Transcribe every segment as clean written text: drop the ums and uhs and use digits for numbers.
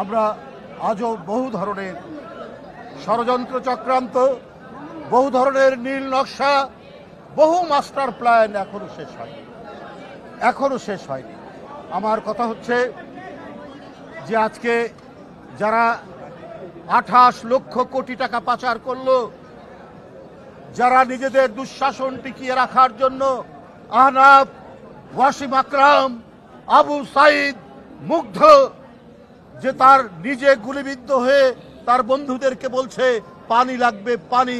আমরা আজও বহু ধরনের ষড়যন্ত্র চক্রান্ত, বহু ধরনের নীল নকশা, বহু মাস্টার প্ল্যান এখনো শেষ হয়নি। আমার কথা হচ্ছে যে আজকে যারা 28 লক্ষ কোটি টাকা পাচার করলো, যারা নিজেদের দুঃশাসন টিকিয়ে রাখার জন্য আহনাফ, ওয়াসিম আকরাম, আবু সাইদ, মুগ্ধ, যে তার নিজে গুলিবিদ্ধ হয়ে তার বন্ধুদেরকে বলছে পানি লাগবে পানি,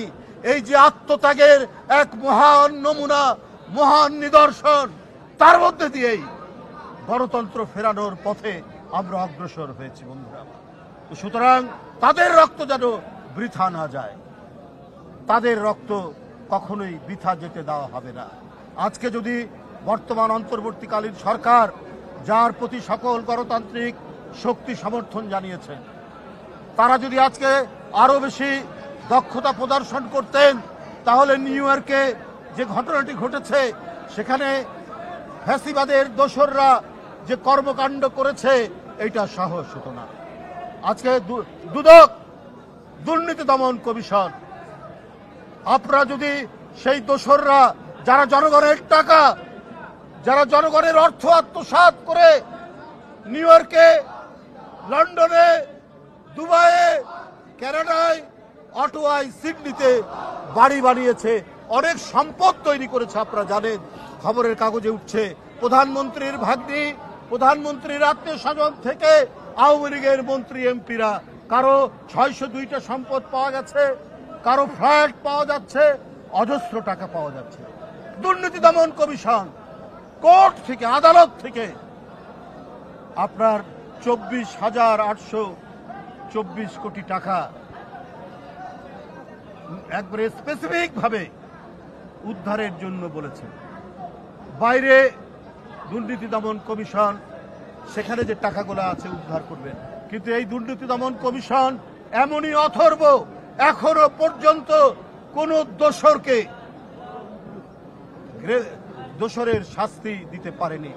এই যে আত্মত্যাগের এক মহান নমুনা, মহান নিদর্শন, তার মধ্যে দিয়েই গণতন্ত্র ফেরানোর পথে আমরা অগ্রসর হয়েছি বন্ধুরা। সুতরাং তাদের রক্ত যেন বৃথা না যায়, তাদের রক্ত কখনোই বৃথা যেতে দেওয়া হবে না। আজকে যদি বর্তমান অন্তর্বর্তীকালীন সরকার, যার প্রতি সকল গণতান্ত্রিক শক্তি সমর্থন জানিয়েছে, তারা যদি আজকে আরো বেশি দক্ষতা প্রদর্শন করতেন, তাহলে নিউ ইয়র্কে যে ঘটনাটি ঘটেছে, সেখানে ফ্যাসিবাদের দোসররা যে কর্মকাণ্ড করেছে, এটা সাহস হতো না। আজকে দুদক, দুর্নীতি দমন কমিশন, আপনারা যদি সেই দোসররা, যারা জনগণের টাকা, যারা জনগণের অর্থ আত্মসাৎ করে নিউ ইয়র্কে, লন্ডনে, দুবাইয়ে, কানাডায়, অটোয়ায়, সিডনিতে বাড়ি বানিয়েছে, অনেক সম্পদ তৈরি করেছে, আপনারা জানেন, খবরের কাগজে উঠছে। প্রধানমন্ত্রীর ভাগ্নি, প্রধানমন্ত্রীর আত্মীয় স্বজন থেকে আওয়ামী লীগের মন্ত্রী এমপিরা, কারো 602টা সম্পদ পাওয়া গেছে, কারো ফ্ল্যাট পাওয়া যাচ্ছে, অজস্র টাকা পাওয়া যাচ্ছে। দুর্নীতি দমন কমিশন কোর্ট থেকে, আদালত থেকে আপনার 24,824 কোটি টাকা একবারে স্পেসিফিক ভাবে উদ্ধারের জন্য বলেছে। বাইরে দুর্নীতি দমন কমিশন সেখানে যে টাকাগুলো আছে উদ্ধার করবেন, কিন্তু এই দুর্নীতি দমন কমিশন এমনই অথর্ব, এখনো পর্যন্ত কোন দোষরের শাস্তি দিতে পারেনি,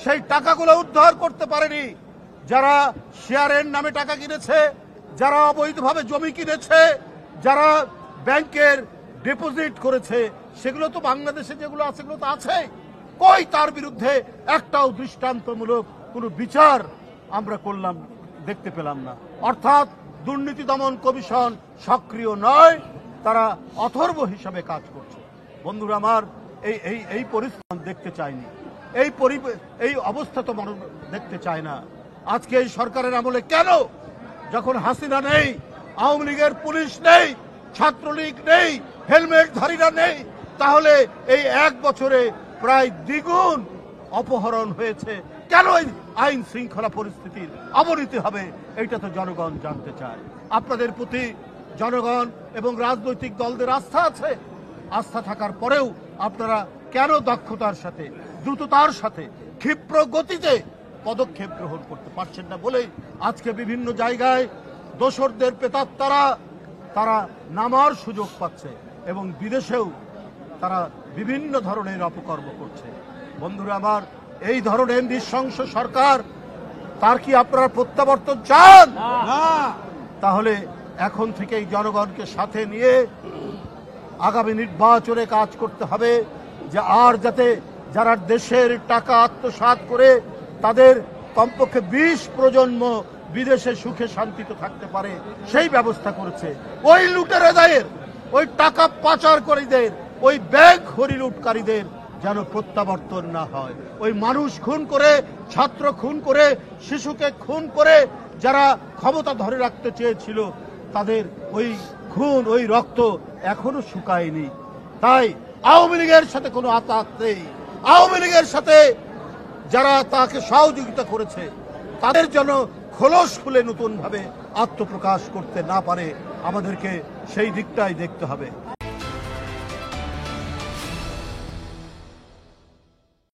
সেই টাকাগুলো উদ্ধার করতে পারেনি। যারা শেয়ারের নামে টাকা কিনেছে, যারা অবৈধভাবে জমি কিনেছে, যারা ব্যাংকের ডিপোজিট করেছে, সেগুলো তো বাংলাদেশে যেগুলো আছে সেগুলো তো আছে, কই তার বিরুদ্ধে একটাও দৃষ্টান্তমূলক কোনো বিচার আমরা দেখতে পেলাম না। অর্থাৎ দুর্নীতি দমন কমিশন সক্রিয় নয়, তারা অথর্ব হিসাবে কাজ করছে। বন্ধুরা আমার, এই পরিস্থিতি দেখতে চাইনি, এই অবস্থা তো মানুষ দেখতে চায় না। আজকে এই সরকারের আমলে কেন, যখন হাসিনা নেই, আওয়ামী লীগের পুলিশ নেই, ছাত্রলীগ নেই, হেলমেটধারীরা নেই, তাহলে এই 1 বছরে প্রায় দ্বিগুণ অপহরণ হয়েছে, কেন এই আইন শৃঙ্খলা পরিস্থিতির অবনতি হবে, এইটা তো জনগণ জানতে চায়। আপনাদের প্রতি জনগণ এবং রাজনৈতিক দলদের আস্থা আছে, আস্থা থাকার পরেও আপনারা কেন দক্ষতার সাথে, দ্রুততার সাথে, ক্ষিপ্র গতিতে পদক্ষেপ গ্রহণ করতে পারছেন না বলেই আজকে বিভিন্ন জায়গায় দোসরদের প্রেতাত্মারা তারা নামার সুযোগ পাচ্ছে এবং বিদেশেও তারা বিভিন্ন ধরনের অপকর্ম করছে। বন্ধুরা আমার, এই ধরনের নৃশংস সরকার, তার কি আপনারা প্রত্যাবর্তন চান? তাহলে এখন থেকেই জনগণকে সাথে নিয়ে আগামী নির্বাচনে কাজ করতে হবে, যে আর যাতে যারা দেশের টাকা আত্মসাৎ করে তাদের কমপক্ষে 20 প্রজন্ম বিদেশে সুখে শান্তিতে থাকতে পারে, সেই ব্যবস্থা করেছে। ওই লুটেরাদের, ওই টাকা পাচারকারীদের, ওই ব্যাংক হরিলুটকারীদের যেন প্রত্যাবর্তন না হয়। ওই মানুষ খুন করে, ছাত্র খুন করে, শিশুকে খুন করে যারা ক্ষমতা ধরে রাখতে চেয়েছিল, তাদের ওই খুন, ওই রক্ত এখনো শুকায়নি। তাই আওয়ামী লীগের সাথে কোনো আতাত নেই। আওয়ামী লীগের সাথে যারা তাকে সহযোগিতা করেছে, তাদের জন্য খোলস খুলে নতুন ভাবে আত্মপ্রকাশ করতে না পারে, আমাদেরকে সেই দিকটাই দেখতে হবে।